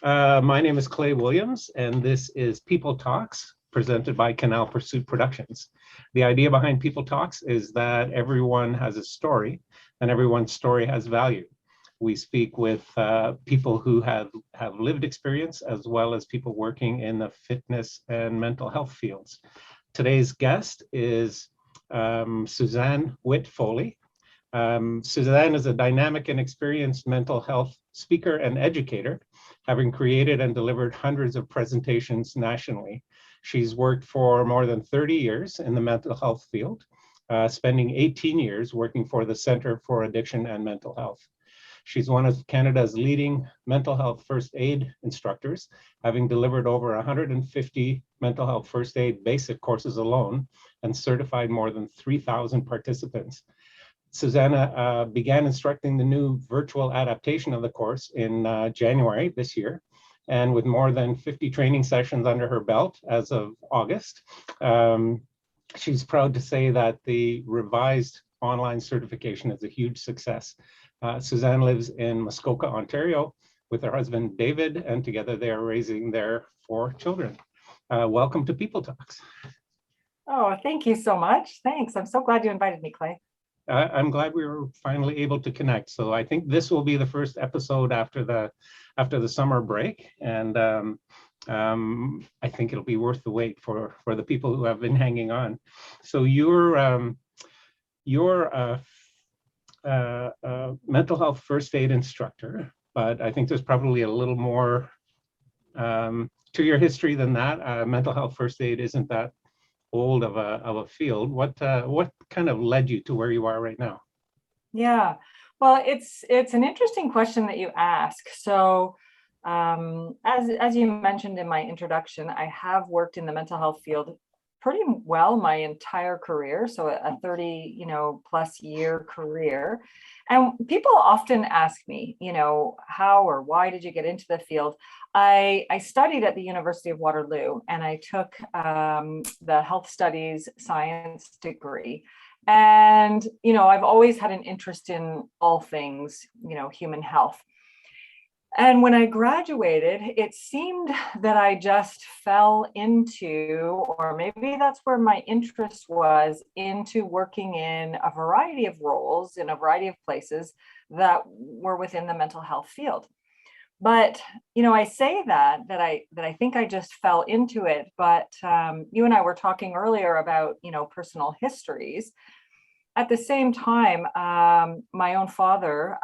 My name is Clay Williams, and this is People Talks, presented by Canal Pursuit Productions. The idea behind People Talks is that everyone has a story, and everyone's story has value. We speak with people who have lived experience, as well as people working in the fitness and mental health fields. Today's guest is Suzanne Witt-Foley. Suzanne is a dynamic and experienced mental health speaker and educator, having created and delivered hundreds of presentations nationally. She's worked for more than 30 years in the mental health field, spending 18 years working for the Centre for Addiction and Mental Health. She's one of Canada's leading mental health first aid instructors, having delivered over 150 mental health first aid basic courses alone and certified more than 3,000 participants. Susanna began instructing the new virtual adaptation of the course in January this year, and with more than 50 training sessions under her belt as of August, she's proud to say that the revised online certification is a huge success. Suzanne lives in Muskoka, Ontario, with her husband David, and together they are raising their 4 children. Welcome to People Talks. Oh, thank you so much. Thanks. I'm so glad you invited me, Clay. I'm glad we were finally able to connect. So I think this will be the first episode after the summer break, and I think it'll be worth the wait for the people who have been hanging on. So you're a mental health first aid instructor, but I think there's probably a little more to your history than that. Mental health first aid isn't that old of a field. What kind of led you to where you are right now? Yeah, well, it's an interesting question that you ask. So as you mentioned in my introduction, I have worked in the mental health field pretty well my entire career, so a 30 plus year career. And people often ask me, how or why did you get into the field? I studied at the University of Waterloo, and I took the health studies science degree. And I've always had an interest in all things human health. And when I graduated, it seemed that I just fell into, or maybe that's where my interest was, into working in a variety of roles in a variety of places that were within the mental health field. But, I say that I think I just fell into it. But you and I were talking earlier about, personal histories. At the same time, my own father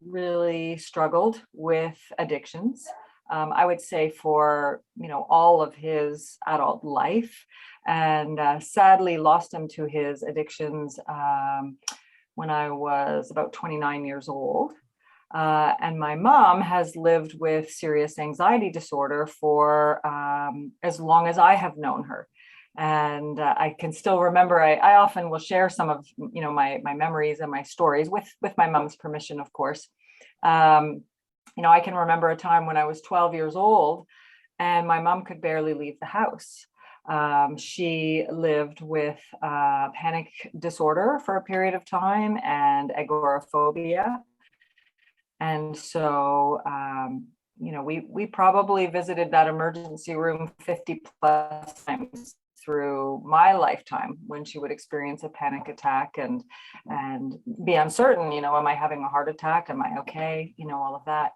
really struggled with addictions. I would say for all of his adult life, and sadly lost him to his addictions when I was about 29 years old. And my mom has lived with serious anxiety disorder for as long as I have known her. And I can still remember, I often will share some of, my memories and my stories with my mom's permission, of course. I can remember a time when I was 12 years old and my mom could barely leave the house. She lived with panic disorder for a period of time and agoraphobia. And so, we probably visited that emergency room 50 plus times through my lifetime when she would experience a panic attack and be uncertain, am I having a heart attack? Am I okay? All of that.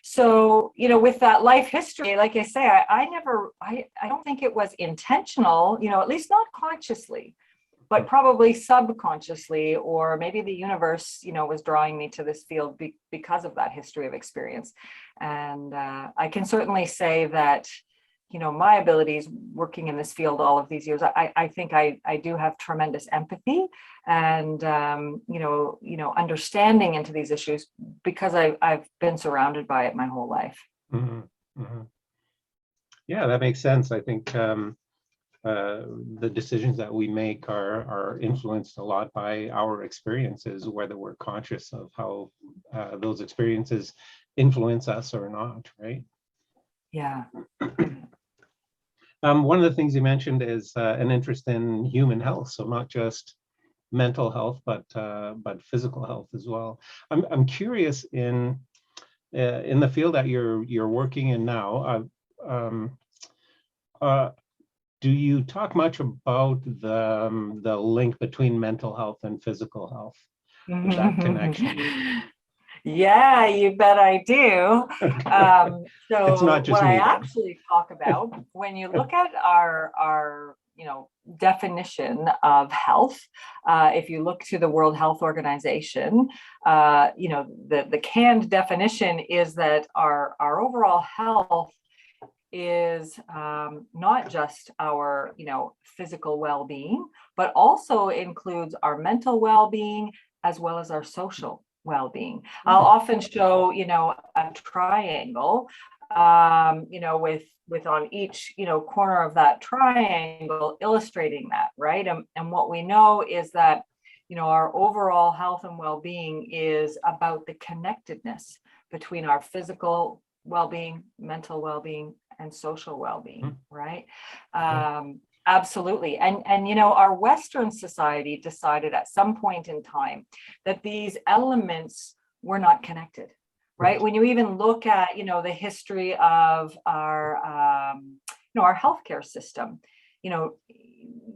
So, with that life history, like I say, I don't think it was intentional, at least not consciously, but probably subconsciously, or maybe the universe, was drawing me to this field because of that history of experience. And I can certainly say that, my abilities working in this field all of these years, I think I do have tremendous empathy and, understanding into these issues because I've been surrounded by it my whole life. Mm-hmm. Mm-hmm. Yeah, that makes sense. I think the decisions that we make are influenced a lot by our experiences, whether we're conscious of how those experiences influence us or not, right? Yeah. One of the things you mentioned is an interest in human health, so not just mental health, but physical health as well. I'm curious in in the field that you're working in now, do you talk much about the link between mental health and physical health? That connection? Yeah, you bet I do. Okay. It's So not just what I me then. actually talk about, when you look at our definition of health, if you look to the World Health Organization, the canned definition is that our overall health is not just our physical well-being, but also includes our mental well-being as well as our social well-being. I'll often show a triangle with on each corner of that triangle illustrating that, right? And what we know is that our overall health and well-being is about the connectedness between our physical well-being, mental well-being, and social well-being, right? Absolutely. And our Western society decided at some point in time that these elements were not connected, right? When you even look at the history of our our healthcare system,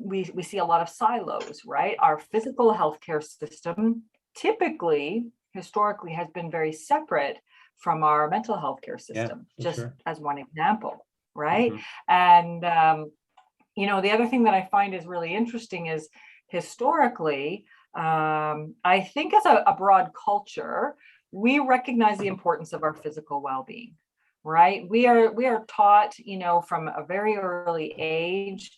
we see a lot of silos, right? Our physical healthcare system typically historically has been very separate from our mental health care system, just as one example, right? And the other thing that I find is really interesting is historically, I think as a broad culture, we recognize the importance of our physical well-being, right? We are taught, from a very early age,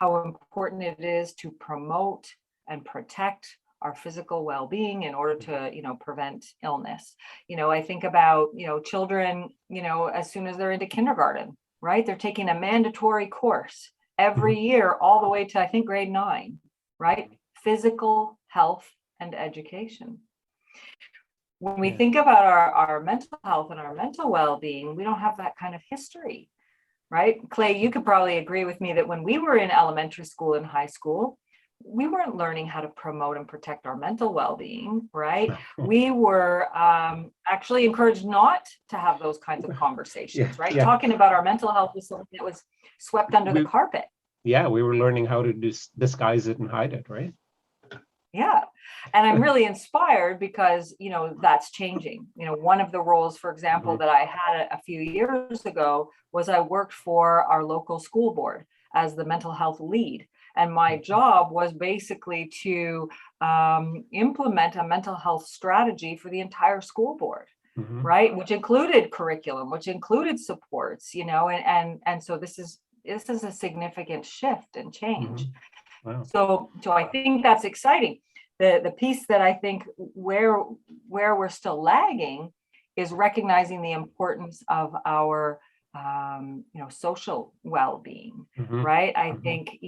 how important it is to promote and protect our physical well-being in order to prevent illness. I think about children, as soon as they're into kindergarten, right? They're taking a mandatory course every year all the way to I think grade 9, right? Physical health and education. When we think about our mental health and our mental well-being, we don't have that kind of history, right? Clay, you could probably agree with me that when we were in elementary school and high school, we weren't learning how to promote and protect our mental well-being, right? We were actually encouraged not to have those kinds of conversations, right? Talking about our mental health was something that was swept under the carpet. Yeah, we were learning how to disguise it and hide it, right? Yeah. And I'm really inspired because, that's changing. One of the roles, for example, that I had a few years ago was I worked for our local school board as the mental health lead. And my job was basically to implement a mental health strategy for the entire school board, right? Which included curriculum, which included supports, and so this is a significant shift and change. Wow. So I think that's exciting. The piece that I think where we're still lagging is recognizing the importance of our social well-being, right? I think,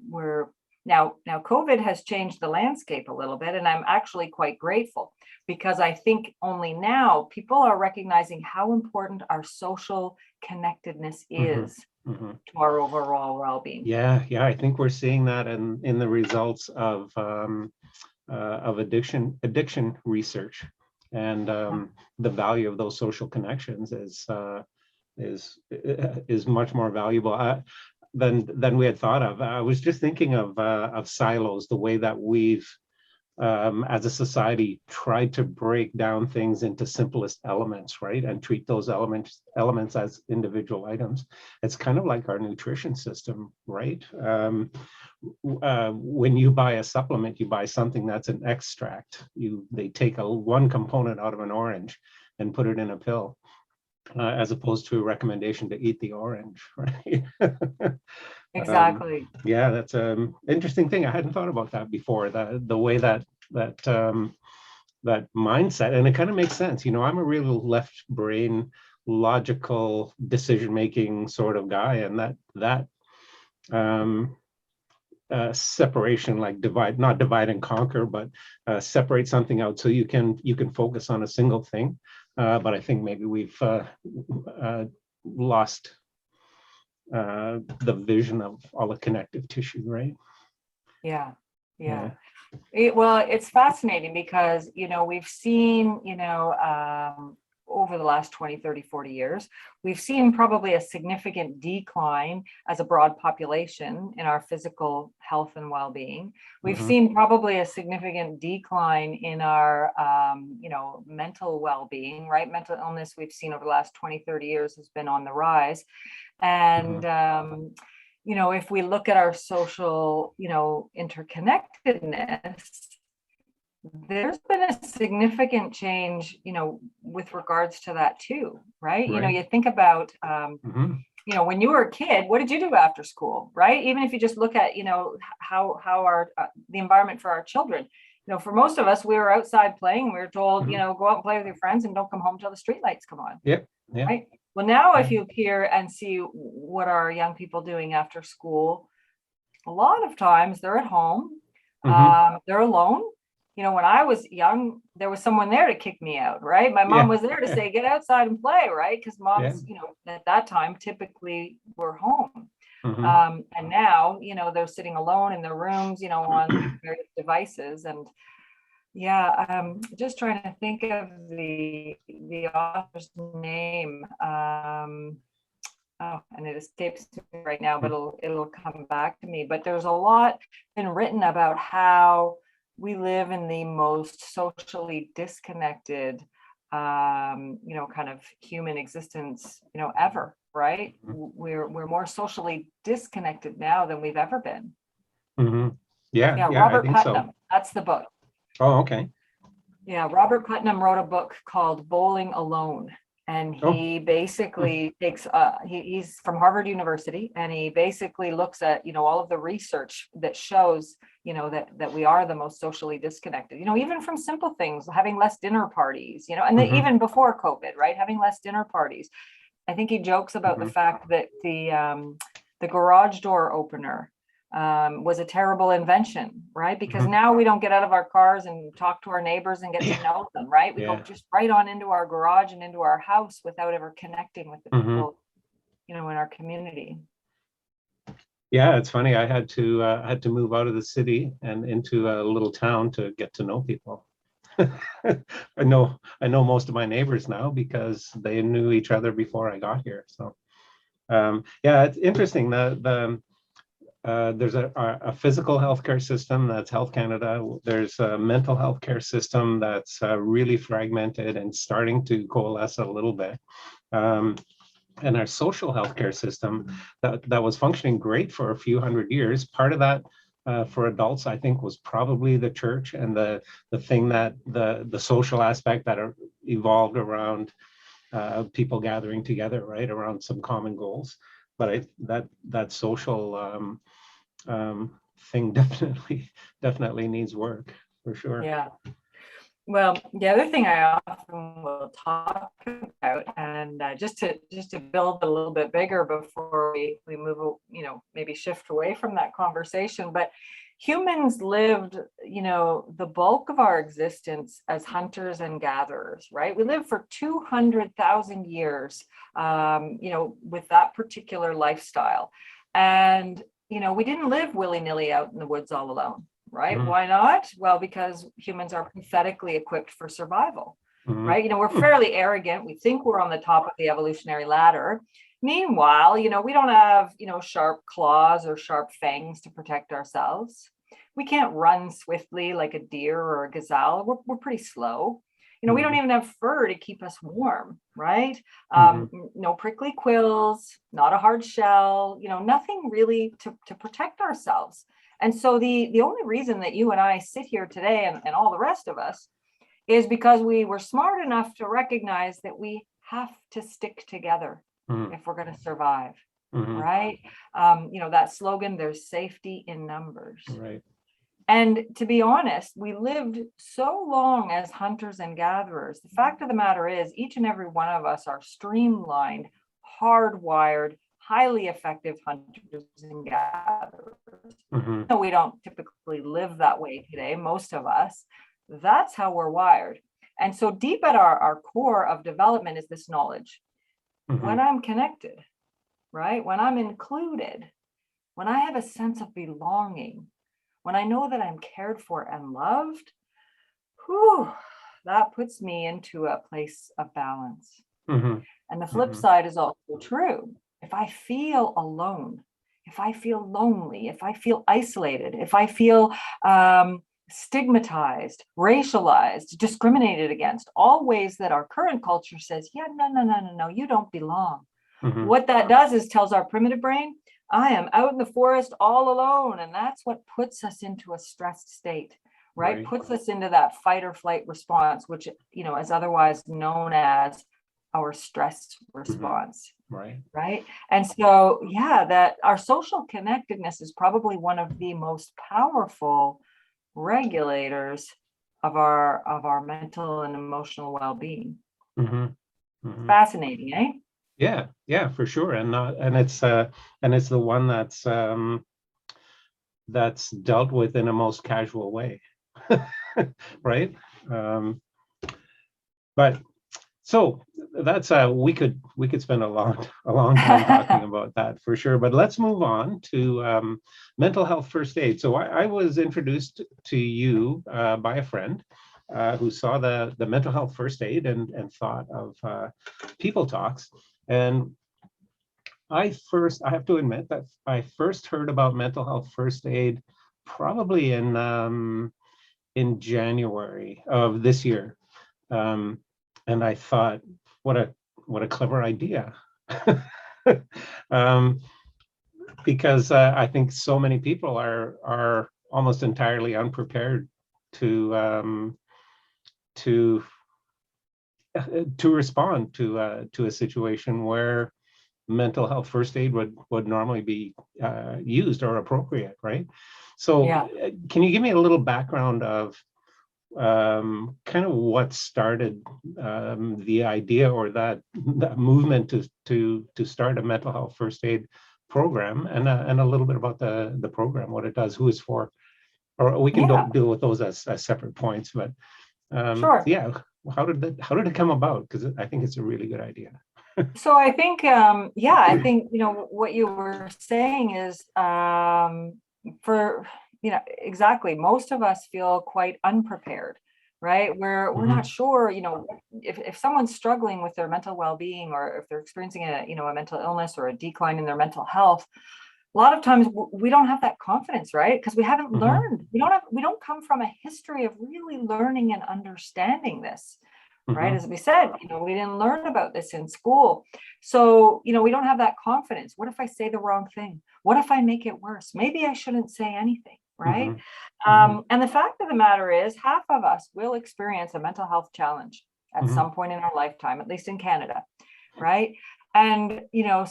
we're now COVID has changed the landscape a little bit, and I'm actually quite grateful because I think only now people are recognizing how important our social connectedness is to our overall well-being. Yeah, I think we're seeing that in the results of addiction research, and the value of those social connections is much more valuable than we had thought of. I was just thinking of silos, the way that we've as a society tried to break down things into simplest elements, right? And treat those elements as individual items. It's kind of like our nutrition system, right? When you buy a supplement, you buy something that's an extract. They take one component out of an orange and put it in a pill, as opposed to a recommendation to eat the orange, right? Exactly. Yeah, that's an interesting thing. I hadn't thought about that before. The way that mindset, and it kind of makes sense. I'm a real left brain, logical decision-making sort of guy, and that separation, like not divide and conquer, but separate something out so you can focus on a single thing. But I think maybe we've lost the vision of all the connective tissue, right? Yeah. Well, it's fascinating because we've seen over the last 20, 30, 40 years. We've seen probably a significant decline as a broad population in our physical health and well-being. We've seen probably a significant decline in our, mental well-being, right? Mental illness we've seen over the last 20, 30 years has been on the rise. And, if we look at our social, interconnectedness, there's been a significant change, with regards to that too, right? You think about, when you were a kid, what did you do after school, right? Even if you just look at, how our, the environment for our children, for most of us, we were outside playing. We were told, go out and play with your friends and don't come home till the streetlights come on. Yep. Yeah. Right. Well, now if you hear and see what are young people doing after school, a lot of times they're at home, they're alone. When I was young, there was someone there to kick me out, right? My mom was there to say, get outside and play, right? Because moms, at that time typically were home. And now, they're sitting alone in their rooms, on various devices. And just trying to think of the author's name. And it escapes me right now, but it'll come back to me. But there's a lot been written about how we live in the most socially disconnected, kind of human existence, ever, right? We're more socially disconnected now than we've ever been. Yeah, Robert Putnam, so. That's the book. Oh, okay. Yeah, Robert Putnam wrote a book called Bowling Alone. And he basically takes, he's from Harvard University, and he basically looks at, all of the research that shows, that we are the most socially disconnected, even from simple things, having less dinner parties, and then even before COVID, right? Having less dinner parties. I think he jokes about the fact that the garage door opener was a terrible invention, right? Because now we don't get out of our cars and talk to our neighbors and get to know them, right? We go just right on into our garage and into our house without ever connecting with the people, in our community. Yeah, it's funny. I had to move out of the city and into a little town to get to know people. I know most of my neighbors now because they knew each other before I got here. So it's interesting. There's a physical healthcare system that's Health Canada. There's a mental health care system that's really fragmented and starting to coalesce a little bit. And our social healthcare system that was functioning great for a few hundred years. Part of that for adults, I think, was probably the church and the thing that the social aspect that evolved around people gathering together, right, around some common goals. But that social thing definitely needs work, for sure. Yeah. Well, the other thing I often will talk about, and just to build a little bit bigger before we move, maybe shift away from that conversation, but humans lived, the bulk of our existence as hunters and gatherers, right? We lived for 200,000 years, with that particular lifestyle. And, we didn't live willy-nilly out in the woods all alone. Right? Why not? Well, because humans are pathetically equipped for survival, right? We're fairly arrogant. We think we're on the top of the evolutionary ladder. Meanwhile, we don't have, sharp claws or sharp fangs to protect ourselves. We can't run swiftly like a deer or a gazelle. We're pretty slow. We don't even have fur to keep us warm, right? No prickly quills, not a hard shell, nothing really to protect ourselves. And so the only reason that you and I sit here today and all the rest of us is because we were smart enough to recognize that we have to stick together if we're going to survive, right? That slogan, there's safety in numbers. Right. And to be honest, we lived so long as hunters and gatherers. The fact of the matter is, each and every one of us are streamlined, hardwired, highly effective hunters and gatherers. No, we don't typically live that way today, most of us. That's how we're wired. And so deep at our core of development is this knowledge. When I'm connected, right? When I'm included, when I have a sense of belonging, when I know that I'm cared for and loved, that puts me into a place of balance. Mhm. And the flip Mhm. side is also true. If I feel alone, if I feel lonely, if I feel isolated, if I feel stigmatized, racialized, discriminated against, all ways that our current culture says, yeah, no, no, no, no, no, you don't belong. Mhm. What that does is tells our primitive brain, I am out in the forest all alone. And that's what puts us into a stressed state, right? Right. Puts us into that fight or flight response, which, is otherwise known as our stress Mhm. response, Right. right? And so, yeah, that our social connectedness is probably one of the most powerful regulators of our mental and emotional well-being. Mhm. Mhm. Fascinating, eh? Yeah, yeah, for sure. And it's the one that's dealt with in a most casual way. Right? Um, but so that's we could spend a long time talking about that for sure. But let's move on to mental health first aid. So I was introduced to you by a friend who saw the mental health first aid and thought of people talks. And I have to admit that I first heard about mental health first aid probably in January of this year. Um, and I thought, what a what a clever idea. um, because I think so many people are almost entirely unprepared to to to respond to a situation where mental health first aid would normally be used or appropriate, right? So, Yeah. can you give me a little background of kind of what started the idea or that movement to start a mental health first aid program, and a little bit about the program, what it does, who it's for, or we can Yeah, deal with those as separate points. But sure. yeah, how did it come about? Because I think it's a really good idea. So I think, yeah, I think, what you were saying is, for, exactly, most of us feel quite unprepared, right? We're not Hmm. sure, if someone's struggling with their mental well-being, or if they're experiencing a mental illness or a decline in their mental health. A lot of times we don't have that confidence, right? Because we haven't Hmm. learned. We don't come from a history of really learning and understanding this, right? Hmm. As we said, we didn't learn about this in school. So, we don't have that confidence. What if I say the wrong thing? What if I make it worse? Maybe I shouldn't say anything, right? Hmm. Hmm. And the fact of the matter is, half of us will experience a mental health challenge at Hmm. some point in our lifetime, at least in Canada, right? And,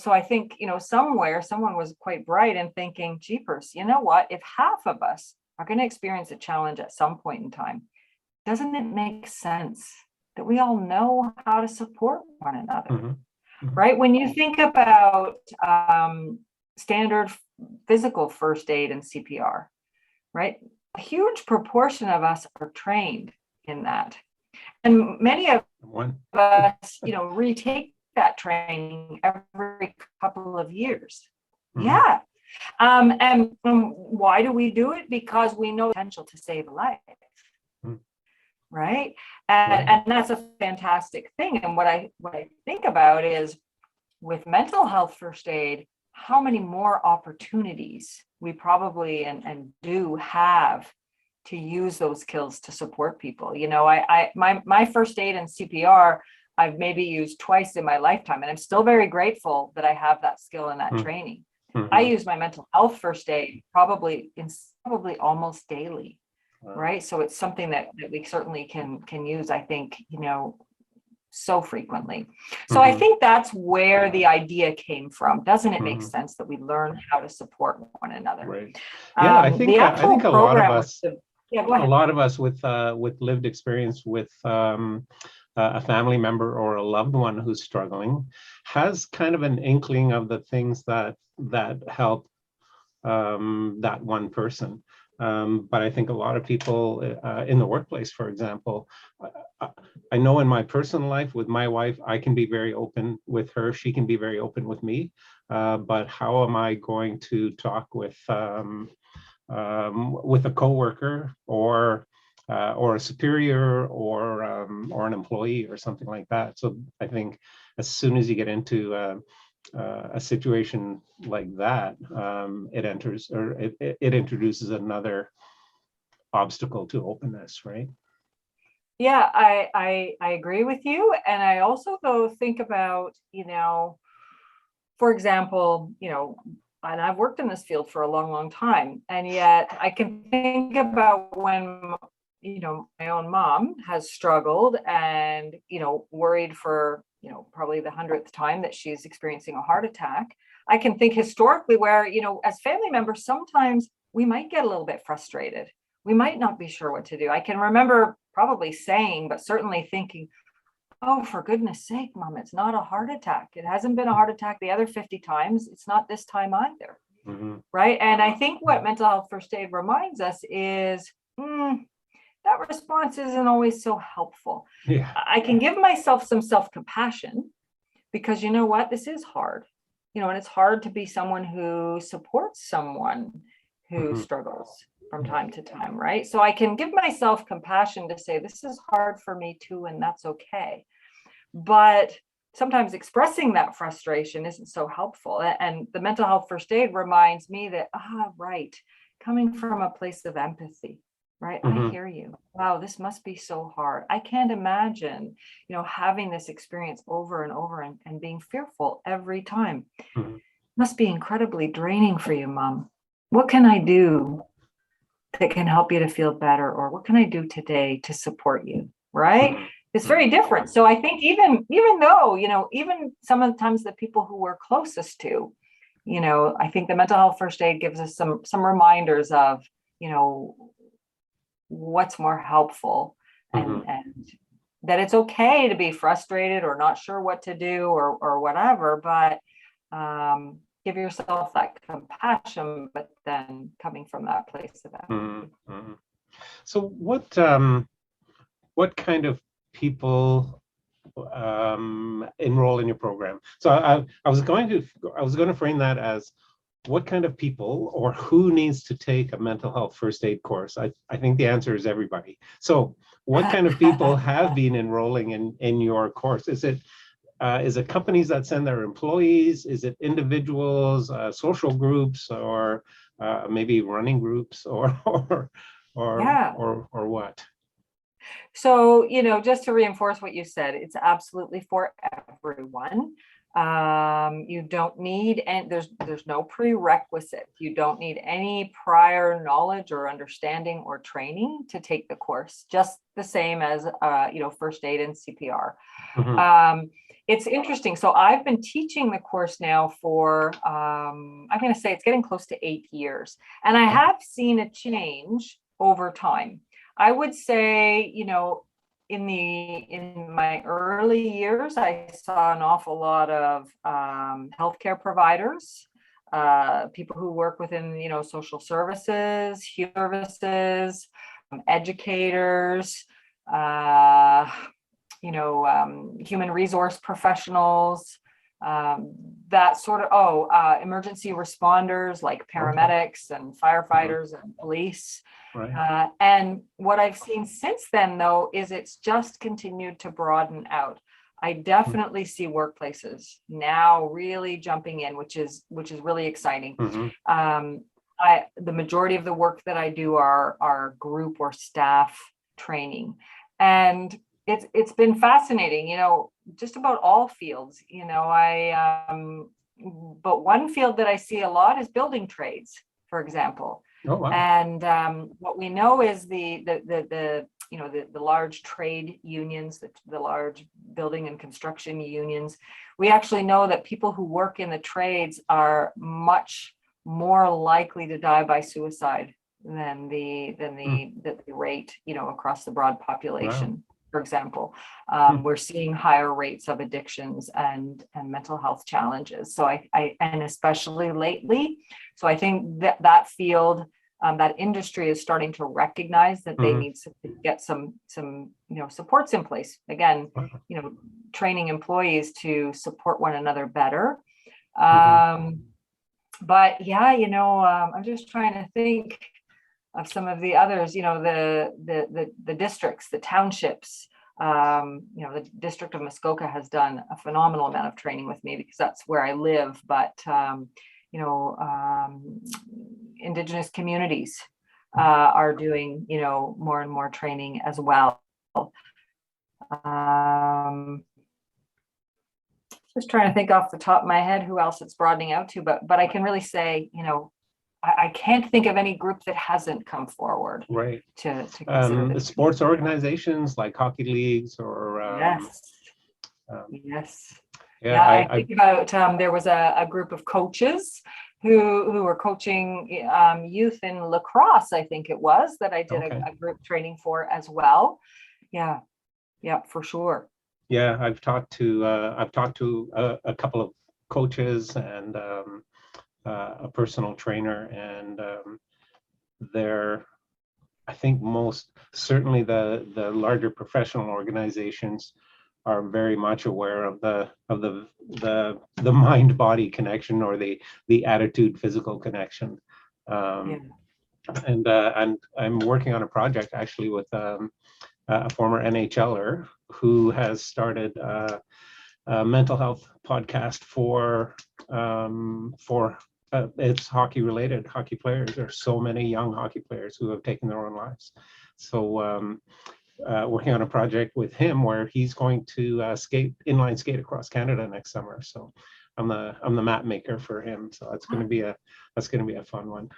so I think, somewhere someone was quite bright in thinking, jeepers, you know what? If half of us are going to experience a challenge at some point in time, doesn't it make sense that we all know how to support one another, Hmm. Hmm. right? When you think about standard physical first aid and CPR, right? A huge proportion of us are trained in that. And many of One. us, retake that training every couple of years. Hmm. Yeah. And why do we do it? Because we know the potential to save a life, right? And Right. and that's a fantastic thing. And what I think about is, with mental health first aid, how many more opportunities we probably and do have to use those skills to support people. My first aid and CPR, I've maybe used twice in my lifetime, and I'm still very grateful that I have that skill and that training. I Hmm. use my mental health first aid probably almost daily, Wow. right? So it's something that we certainly can use, I think, so frequently. So I Hmm. think that's where the idea came from. Doesn't it make Hmm. sense that we learn how to support one another? Right. Yeah, The I think actual program was yeah, go a ahead. lot of us with lived experience with a family member or a loved one who's struggling has kind of an inkling of the things that help that one person. But I think a lot of people in the workplace, for example, uh, I know in my personal life with my wife, I can be very open with her. She can be very open with me. But how am I going to talk with a coworker or or a superior or an employee or something like that. So I think as soon as you get into a situation like that, it introduces another obstacle to openness, right? Yeah, I agree with you. And I also though think about, for example, and I've worked in this field for a long, long time. And yet I can think about when, my own mom has struggled and, worried for, probably the 100th time that she's experiencing a heart attack. I can think historically where, as family members, sometimes we might get a little bit frustrated. We might not be sure what to do. I can remember probably saying, but certainly thinking, oh, for goodness sake, Mom, it's not a heart attack. It hasn't been a heart attack the other 50 times. It's not this time either. Mm-hmm. Right. And I think what mental health first aid reminds us is that response isn't always so helpful. Yeah. I can give myself some self-compassion because you know what, this is hard, and it's hard to be someone who supports someone who struggles from time to time, right? So I can give myself compassion to say, this is hard for me too, and that's okay. But sometimes expressing that frustration isn't so helpful. And the mental health first aid reminds me that, right, coming from a place of empathy, right? I hear you. Wow, this must be so hard. I can't imagine, having this experience over and over and being fearful every time. Must be incredibly draining for you, Mom. What can I do that can help you to feel better? Or what can I do today to support you? Right? It's very different. So I think even though, even some of the times the people who we're closest to, I think the mental health first aid gives us some reminders of, what's more helpful and that it's okay to be frustrated or not sure what to do or whatever, but give yourself that compassion, but then coming from that place of empathy. So what kind of people enroll in your program? So I was going to frame that as what kind of people or who needs to take a mental health first aid course? I think the answer is everybody. So what kind of people have been enrolling in your course? Is it companies that send their employees? Is it individuals, social groups, or maybe running groups, or what? So, just to reinforce what you said, it's absolutely for everyone. You don't need, and there's no prerequisite. You don't need any prior knowledge or understanding or training to take the course, just the same as, first aid and CPR. It's interesting. So I've been teaching the course now for, I'm going to say it's getting close to 8 years. And I have seen a change over time. I would say, in my early years, I saw an awful lot of healthcare providers, people who work within, social services, human services, educators, human resource professionals, that sort of, emergency responders like paramedics and firefighters and police. Right. And what I've seen since then, though, is it's just continued to broaden out. I definitely see workplaces now really jumping in, which is really exciting. The majority of the work that I do are group or staff training, and it's been fascinating. Just about all fields. But one field that I see a lot is building trades, for example. Oh, wow. And what we know is the large trade unions, the large building and construction unions. We actually know that people who work in the trades are much more likely to die by suicide than the rate, across the broad population. Wow. For example, we're seeing higher rates of addictions and mental health challenges. So and especially lately. So I think that field, that industry is starting to recognize that they need to get some supports in place. Again, training employees to support one another better. But yeah, I'm just trying to think. some of the others, the districts, the townships. The district of Muskoka has done a phenomenal amount of training with me because that's where I live. But Indigenous communities are doing, more and more training as well. Just trying to think off the top of my head who else it's broadening out to, but I can really say, I can't think of any group that hasn't come forward. Right. To consider the this. sports organizations like hockey leagues or yes. Yeah, I think about there was a group of coaches who were coaching youth in lacrosse, I think it was, that I did a group training for as well. Yeah, for sure. Yeah, I've talked to a couple of coaches and a personal trainer, and I think most certainly the larger professional organizations are very much aware of the mind-body connection, or the attitude-physical connection. And I'm working on a project actually with a former NHLer who has started a mental health podcast for it's hockey related. Hockey players. There's so many young hockey players who have taken their own lives. So working on a project with him where he's going to inline skate across Canada next summer. So I'm the map maker for him. So that's going to be a fun one.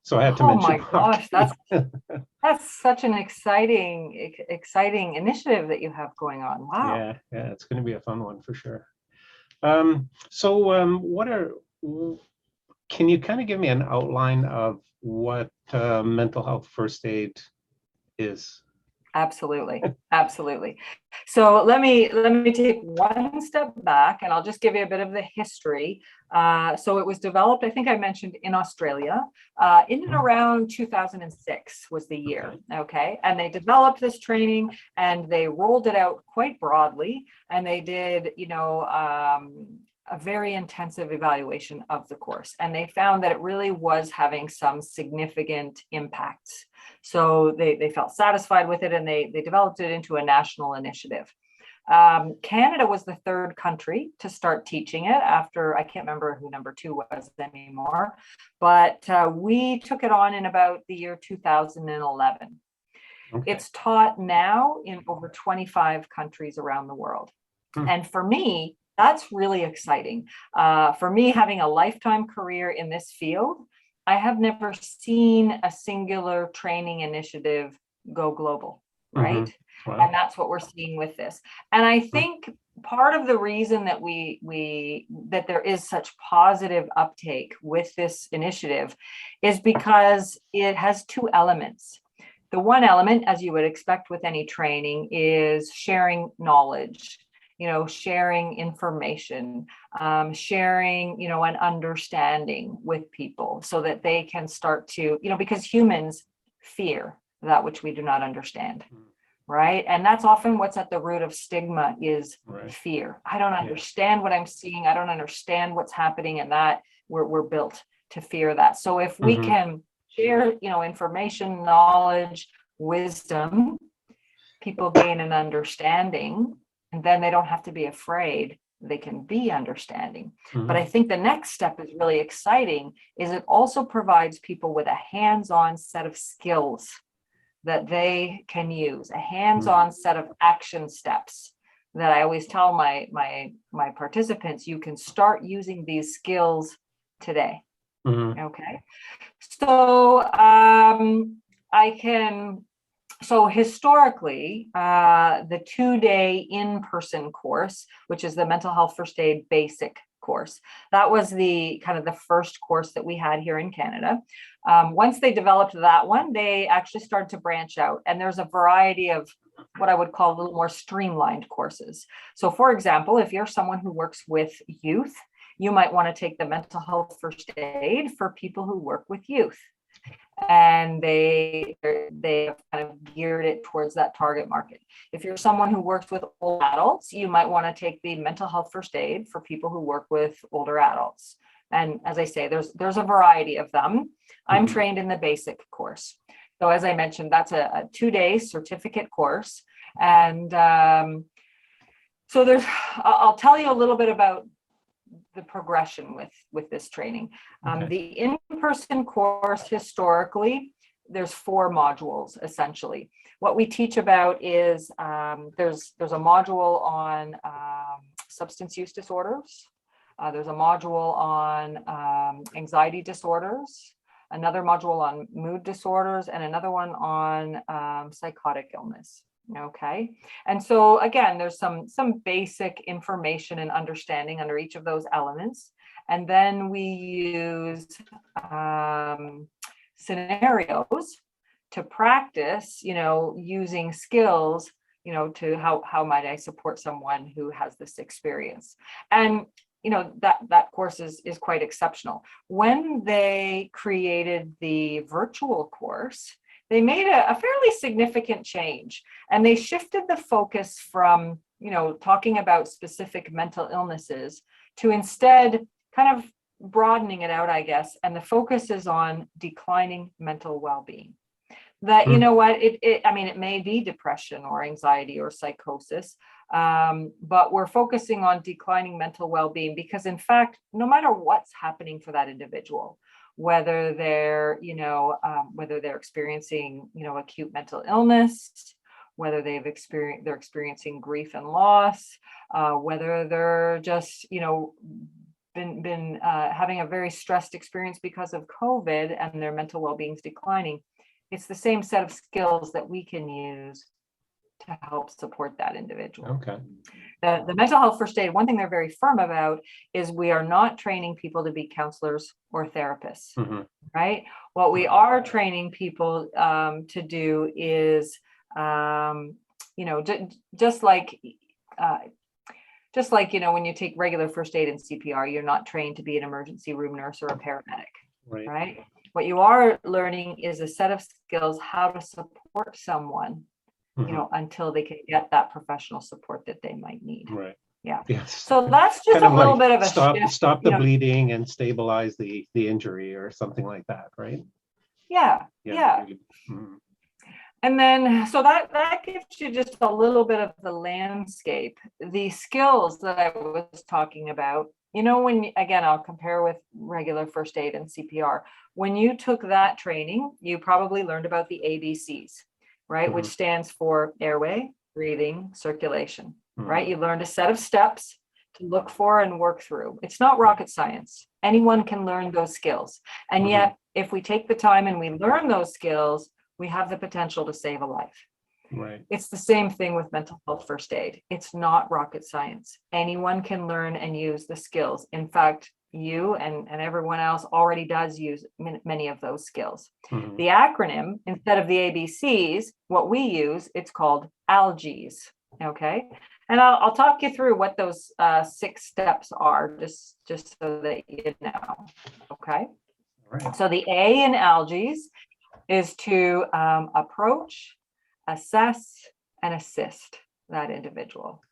So I had to mention. Oh my gosh, that's such an exciting initiative that you have going on. Wow. Yeah, it's going to be a fun one for sure. Can you kind of give me an outline of what mental health first aid is? Absolutely. So let me take one step back, and I'll just give you a bit of the history. So it was developed, I think I mentioned, in Australia in and around 2006 was the year. Okay. And they developed this training and they rolled it out quite broadly, and they did, a very intensive evaluation of the course, and they found that it really was having some significant impacts. So they felt satisfied with it, and they developed it into a national initiative. Canada was the third country to start teaching it after, I can't remember who number 2 was anymore, but we took it on in about the year 2011. Okay. It's taught now in over 25 countries around the world. And for me, that's really exciting. For me, having a lifetime career in this field, I have never seen a singular training initiative go global, right? Mm-hmm. Wow. And that's what we're seeing with this. And I think part of the reason that that there is such positive uptake with this initiative is because it has 2 elements. The one element, as you would expect with any training, is sharing knowledge. Sharing information, sharing, an understanding with people so that they can start to, because humans fear that which we do not understand, right? And that's often what's at the root of stigma is fear. I don't understand what I'm seeing. I don't understand what's happening, and that we're built to fear that. So if we can share, information, knowledge, wisdom, people gain an understanding. And then they don't have to be afraid, they can be understanding. But I think the next step is really exciting, is it also provides people with a hands-on set of skills that they can use, a hands-on set of action steps that I always tell my participants, you can start using these skills today. Okay. So So historically, the 2-day in-person course, which is the mental health first aid basic course, that was the kind of the first course that we had here in Canada. Once they developed that one, they actually started to branch out, and there's a variety of what I would call a little more streamlined courses. So for example, if you're someone who works with youth, you might want to take the mental health first aid for people who work with youth. And they have kind of geared it towards that target market. If you're someone who works with old adults, you might want to take the mental health first aid for people who work with older adults. And as I say, there's a variety of them. I'm trained in the basic course. So as I mentioned, that's a 2-day certificate course. And so I'll tell you a little bit about the progression with this training. Okay. The in-person course, historically, there's 4 modules essentially. What we teach about is there's a module on substance use disorders. There's a module on anxiety disorders, another module on mood disorders, and another one on psychotic illness. Okay. And so again, there's some basic information and understanding under each of those elements. And then we use scenarios to practice, using skills, to how might I support someone who has this experience. And that course is quite exceptional. When they created the virtual course, they made a fairly significant change, and they shifted the focus from, talking about specific mental illnesses to instead kind of broadening it out, I guess. And the focus is on declining mental well-being. That, it may be depression or anxiety or psychosis, but we're focusing on declining mental well-being because, in fact, no matter what's happening for that individual, whether they're experiencing, acute mental illness, whether they're experiencing grief and loss, whether they're just, been having a very stressed experience because of COVID and their mental well-being is declining, it's the same set of skills that we can use to help support that individual. Okay. The mental health first aid, one thing they're very firm about is we are not training people to be counselors or therapists, right? What we are training people to do is, just like, when you take regular first aid and CPR, you're not trained to be an emergency room nurse or a paramedic, right? What you are learning is a set of skills how to support someone, until they can get that professional support that they might need. Right. Yeah. Yes. So that's just a little bit of a stop the bleeding and stabilize the injury or something like that, right? Yeah. And then, so that gives you just a little bit of the landscape, the skills that I was talking about. Again, I'll compare with regular first aid and CPR. When you took that training, you probably learned about the ABCs, right? Which stands for airway, breathing, circulation, right? You learned a set of steps to look for and work through. It's not rocket science. Anyone can learn those skills. And yet, if we take the time and we learn those skills, we have the potential to save a life. Right. It's the same thing with mental health first aid. It's not rocket science. Anyone can learn and use the skills. In fact, you and everyone else already does use many of those skills. The acronym, instead of the ABCs, what we use, it's called ALGES. Okay. And I'll talk you through what those 6 steps are, just so that you know. Okay. Right. So the A in ALGES is to approach, assess, and assist that individual.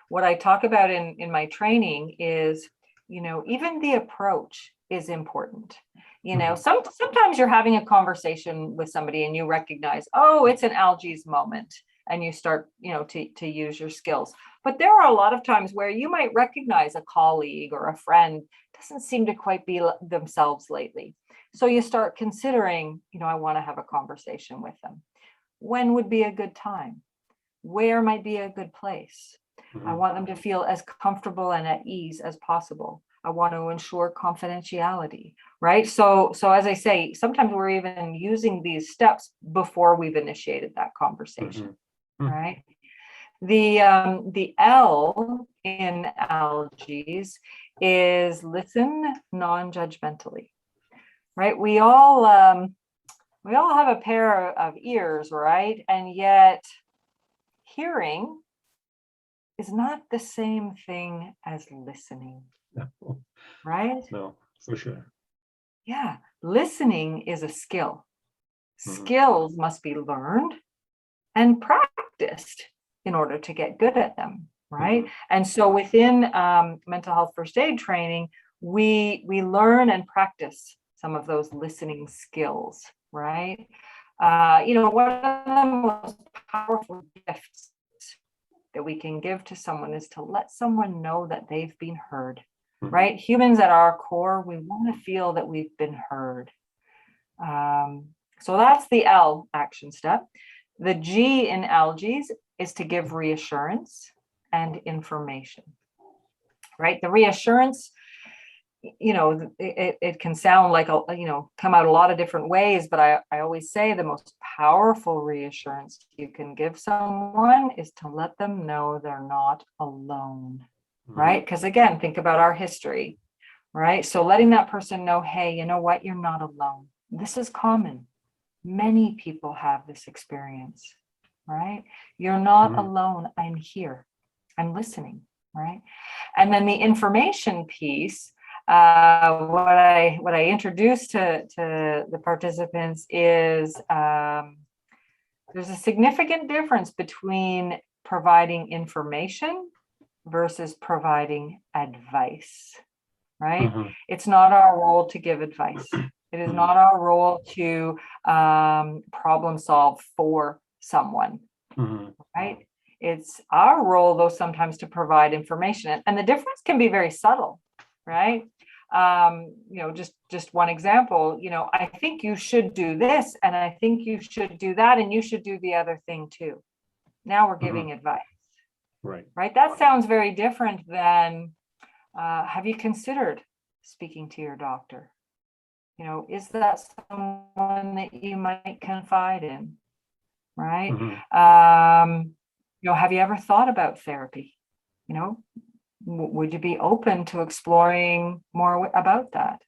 What I talk about in my training is, even the approach is important. Sometimes you're having a conversation with somebody and you recognize, oh, it's an ALGES moment, and you start, to use your skills. But there are a lot of times where you might recognize a colleague or a friend doesn't seem to quite be themselves lately. So you start considering, I want to have a conversation with them. When would be a good time? Where might be a good place? I want them to feel as comfortable and at ease as possible. I want to ensure confidentiality, right? So as I say, sometimes we're even using these steps before we've initiated that conversation, right? The L in ALGES is listen non-judgmentally, right? We all have a pair of ears, right? And yet hearing is not the same thing as listening, right? No, for sure. Yeah, listening is a skill. Skills must be learned and practiced in order to get good at them, right? And so within mental health first aid training, we learn and practice some of those listening skills, right? One of the most powerful gifts that we can give to someone is to let someone know that they've been heard, right? Humans at our core, we want to feel that we've been heard. So that's the L action step. The G in algaes is to give reassurance and information, right? The reassurance, it can sound like, come out a lot of different ways, but I always say the most powerful reassurance you can give someone is to let them know they're not alone, right? Because again, think about our history, right? So letting that person know, hey, you know what, you're not alone. This is common. Many people have this experience, right? You're not alone. I'm here. I'm listening, right? And then the information piece, what I introduced to the participants is there's a significant difference between providing information versus providing advice, right? It's not our role to give advice. It is not our role to problem solve for someone, right? It's our role, though, sometimes to provide information. And the difference can be very subtle, right? Just one example, I think you should do this, and I think you should do that, and you should do the other thing too. Now we're giving advice, right? That sounds very different than, have you considered speaking to your doctor? Is that someone that you might confide in, right? Have you ever thought about therapy? Would you be open to exploring more about that,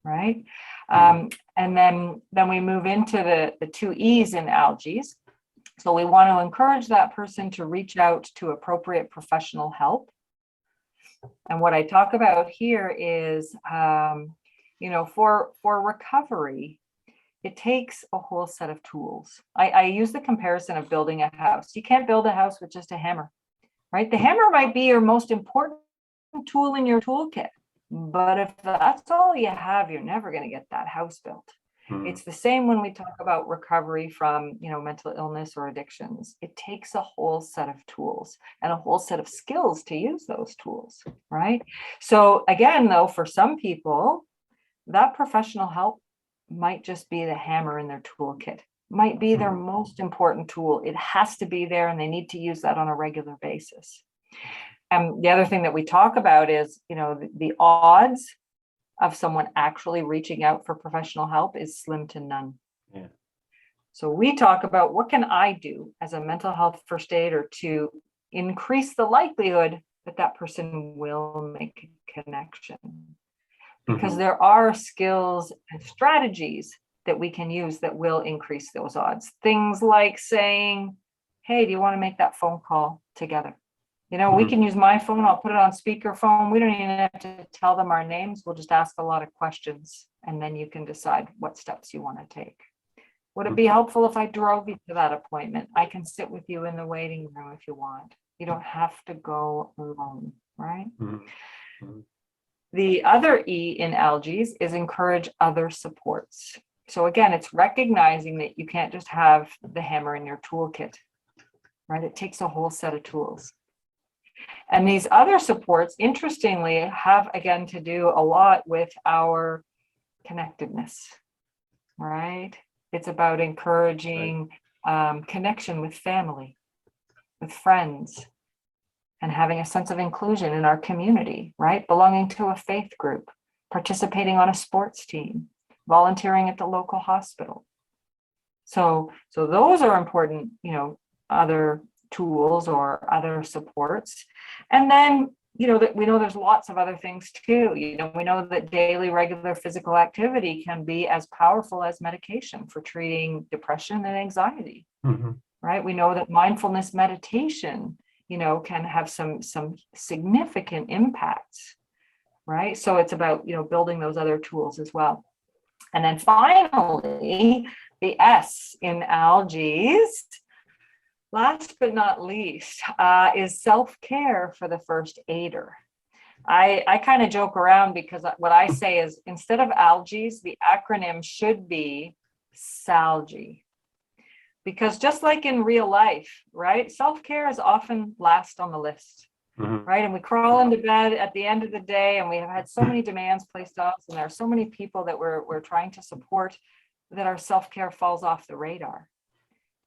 right? And then we move into the 2 E's in algaes. So we want to encourage that person to reach out to appropriate professional help. And what I talk about here is, for recovery, it takes a whole set of tools. I use the comparison of building a house. You can't build a house with just a hammer, right? The hammer might be your most important tool in your toolkit, but if that's all you have, you're never going to get that house built. It's the same when we talk about recovery from, mental illness or addictions. It takes a whole set of tools and a whole set of skills to use those tools, right? So again, though, for some people, that professional help might just be the hammer in their toolkit, might be their most important tool. It has to be there, and they need to use that on a regular basis. And the other thing that we talk about is, the odds of someone actually reaching out for professional help is slim to none. Yeah. So we talk about, what can I do as a mental health first aider to increase the likelihood that that person will make a connection? Because there are skills and strategies that we can use that will increase those odds. Things like saying, hey, do you want to make that phone call together? We can use my phone. I'll put it on speakerphone. We don't even have to tell them our names. We'll just ask a lot of questions, and then you can decide what steps you want to take. Would it be helpful if I drove you to that appointment? I can sit with you in the waiting room if you want. You don't have to go alone, right? The other E in algaes is encourage other supports. So again, it's recognizing that you can't just have the hammer in your toolkit, right? It takes a whole set of tools. And these other supports, interestingly, have, again, to do a lot with our connectedness, right? It's about encouraging connection with family, with friends, and having a sense of inclusion in our community, right? Belonging to a faith group, participating on a sports team, volunteering at the local hospital. So those are important, other tools or other supports. And then, that we know there's lots of other things too. We know that daily regular physical activity can be as powerful as medication for treating depression and anxiety, right? We know that mindfulness meditation, can have some significant impacts, right? So it's about, building those other tools as well. And then finally, the S in algaes, last but not least, is self-care for the first aider. I kind of joke around because what I say is instead of algaes, the acronym should be SALGI. Because just like in real life, right? Self-care is often last on the list, right? And we crawl into bed at the end of the day and we have had so many demands placed on us and there are so many people that we're trying to support that our self-care falls off the radar,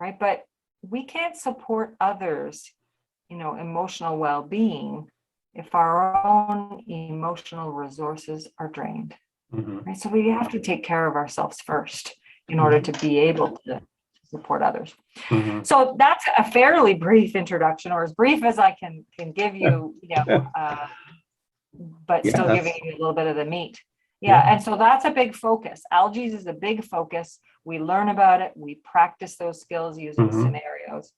right? But we can't support others, emotional well-being if our own emotional resources are drained, right? So we have to take care of ourselves first in order to be able to support others. So that's a fairly brief introduction, or as brief as I can give you, but still giving you a little bit of the meat. And so that's a big focus. Algae is a big focus. We learn about it. We practice those skills using scenarios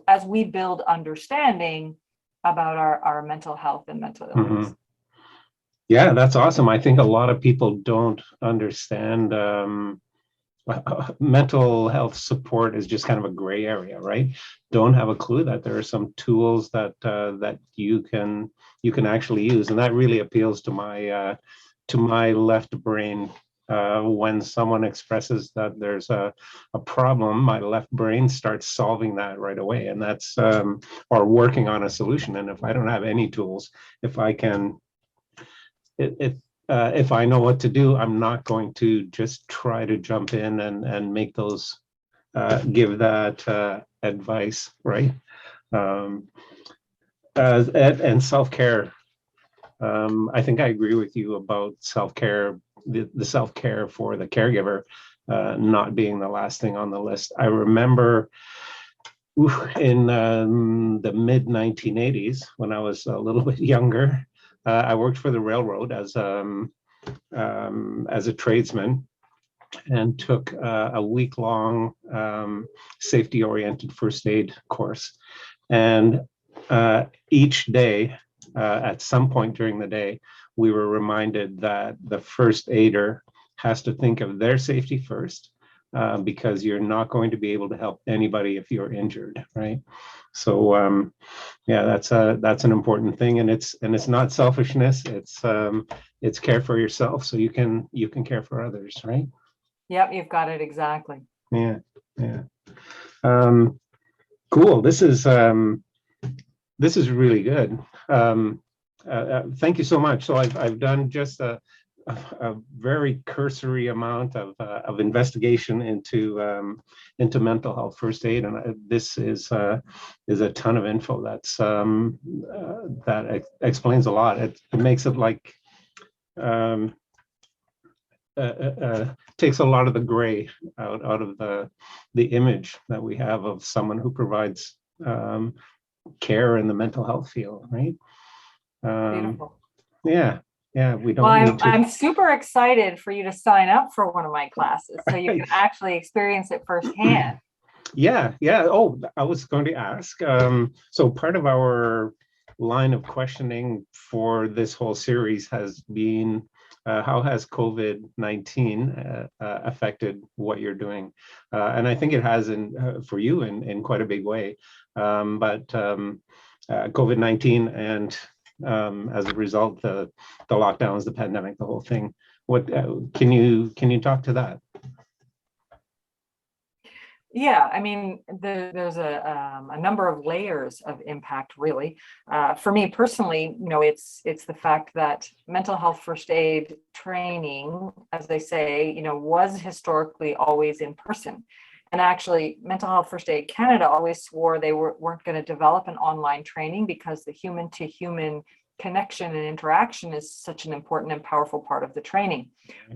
as we build understanding about our mental health and mental illness. Yeah, that's awesome. I think a lot of people don't understand mental health support is just kind of a gray area, right? Don't have a clue that there are some tools that that you can actually use, and that really appeals to my left brain. When someone expresses that there's a problem, my left brain starts solving that right away, and that's or working on a solution. And if I don't have any tools, if I can, if I know what to do, I'm not going to just try to jump in and make those, give that advice, right? And self-care. I think I agree with you about self-care, the self-care for the caregiver not being the last thing on the list. I remember in the mid 1980s, when I was a little bit younger, I worked for the railroad as a tradesman and took a week-long safety-oriented first aid course. And each day, at some point during the day, we were reminded that the first aider has to think of their safety first, because you're not going to be able to help anybody if you're injured, right? So yeah, that's an important thing, and it's not selfishness. It's care for yourself so you can care for others, right? Yep, you've got it exactly. Yeah. Cool. This is really good. Thank you so much. So I've done just a very cursory amount of investigation into mental health first aid, and this is a ton of info that's that explains a lot. It makes it like takes a lot of the gray out of the image that we have of someone who provides care in the mental health field, right? Beautiful. Yeah, we don't need to. I'm super excited for you to sign up for one of my classes so you can actually experience it firsthand. Yeah. Oh, I was going to ask. So part of our line of questioning for this whole series has been, how has COVID-19 affected what you're doing? And I think it has for you in quite a big way. But COVID-19 and as a result, the lockdowns, the pandemic, the whole thing. What can you talk to that? Yeah, I mean, there's a number of layers of impact, really. For me personally, it's the fact that mental health first aid training, as they say, was historically always in person. And actually, Mental Health First Aid Canada always swore they weren't going to develop an online training because the human-to-human connection and interaction is such an important and powerful part of the training.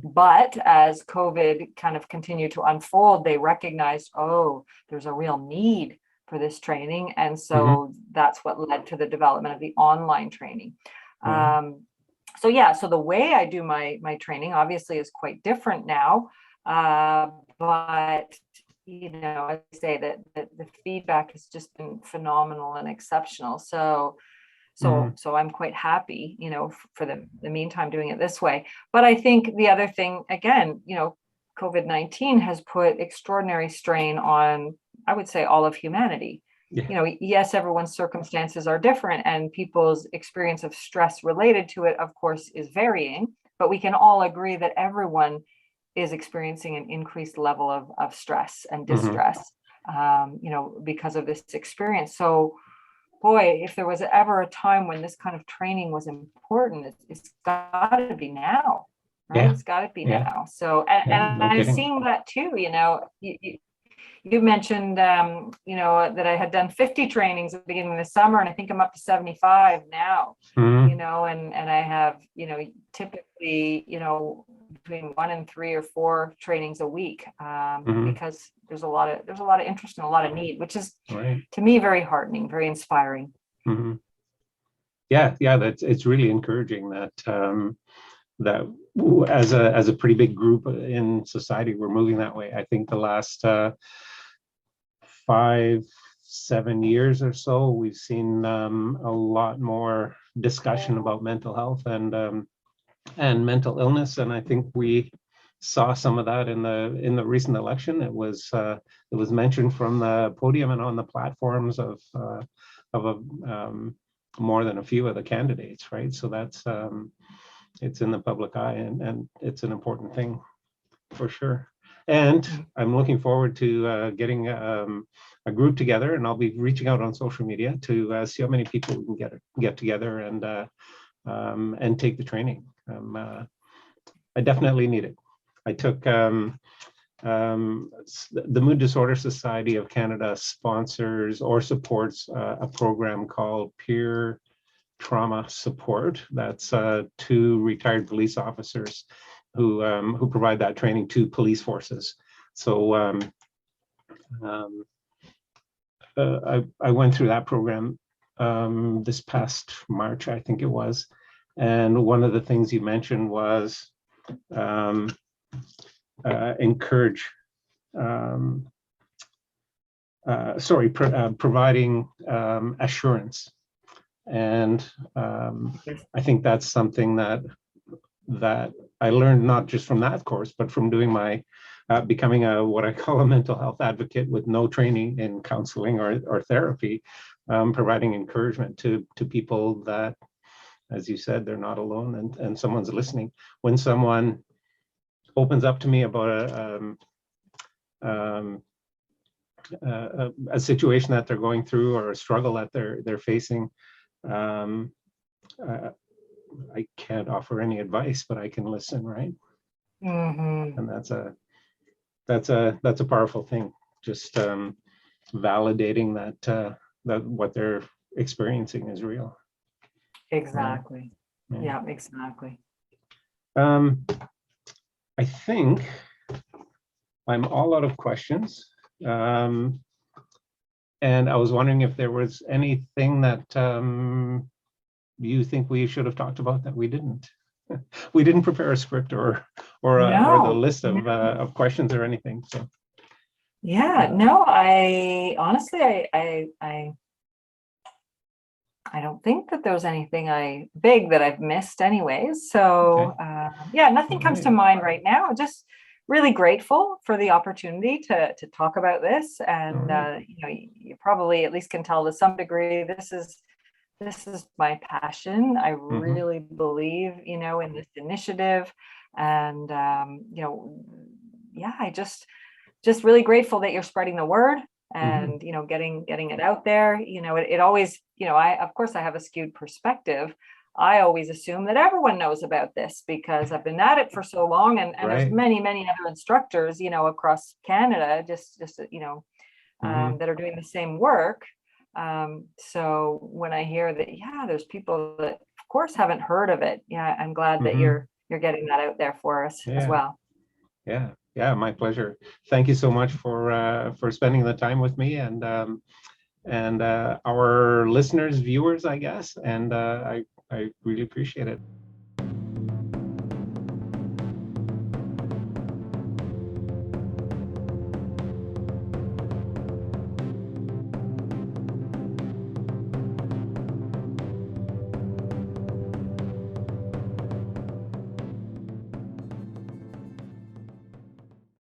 But as COVID kind of continued to unfold, they recognized, oh, there's a real need for this training. And so that's what led to the development of the online training. So the way I do my training obviously is quite different now. But I say that the feedback has just been phenomenal and exceptional. So I'm quite happy, for the meantime, doing it this way. But I think the other thing, again, COVID-19 has put extraordinary strain on, I would say, all of humanity, you know, yes, everyone's circumstances are different and people's experience of stress related to it, of course, is varying, but we can all agree that everyone is experiencing an increased level of stress and distress, you know, because of this experience. So, boy, if there was ever a time when this kind of training was important, it's got to be now, right? Yeah. It's got to be Yeah. now. So, Yeah, and no I'm kidding. seeing that too, you know, you mentioned, you know, that I had done 50 trainings at the beginning of the summer, and I think I'm up to 75 now, you know, and I have, you know, typically, you know, between 1 and 3 or 4 trainings a week, because there's a lot of interest and a lot of need, which is to me very heartening, very inspiring. Yeah, it's really encouraging that that as a pretty big group in society, we're moving that way. I think the last 5-7 years or so, we've seen a lot more discussion about mental health and mental illness, and I think we saw some of that in the recent election. It was mentioned from the podium and on the platforms of more than a few of the candidates, right? So that's it's in the public eye, and it's an important thing for sure. And I'm looking forward to getting a group together, and I'll be reaching out on social media to see how many people we can get together and take the training. I definitely need it. I took the Mood Disorder Society of Canada sponsors or supports a program called Peer Trauma Support. That's 2 retired police officers who provide that training to police forces. So I went through that program this past March, I think it was, and one of the things you mentioned was providing assurance. And I think that's something that I learned not just from that course, but from doing my becoming what I call a mental health advocate with no training in counseling or therapy, providing encouragement to people that, as you said, they're not alone, and someone's listening. When someone opens up to me about a situation that they're going through or a struggle that they're facing, I can't offer any advice, but I can listen, right? And that's a powerful thing. Just validating that what they're experiencing is real. Exactly. Yeah, exactly. I think I'm all out of questions. And I was wondering if there was anything that you think we should have talked about that we didn't. We didn't prepare a script or the list of questions or anything. So yeah, no, I honestly I don't think that there's anything big that I've missed anyways. So yeah, nothing comes to mind right now. Just really grateful for the opportunity to talk about this. And you know, you probably at least can tell to some degree this is my passion. I really believe, you know, in this initiative. And you know, yeah, I just really grateful that you're spreading the word and you know, getting it out there. You know, it always, you know, of course I have a skewed perspective. I always assume that everyone knows about this because I've been at it for so long, and there's many other instructors, you know, across Canada, just you know, that are doing the same work. So when I hear that, yeah, there's people that of course haven't heard of it, yeah, I'm glad that you're getting that out there for us as well. Yeah, my pleasure. Thank you so much for spending the time with me and our listeners, viewers, I guess, and I really appreciate it.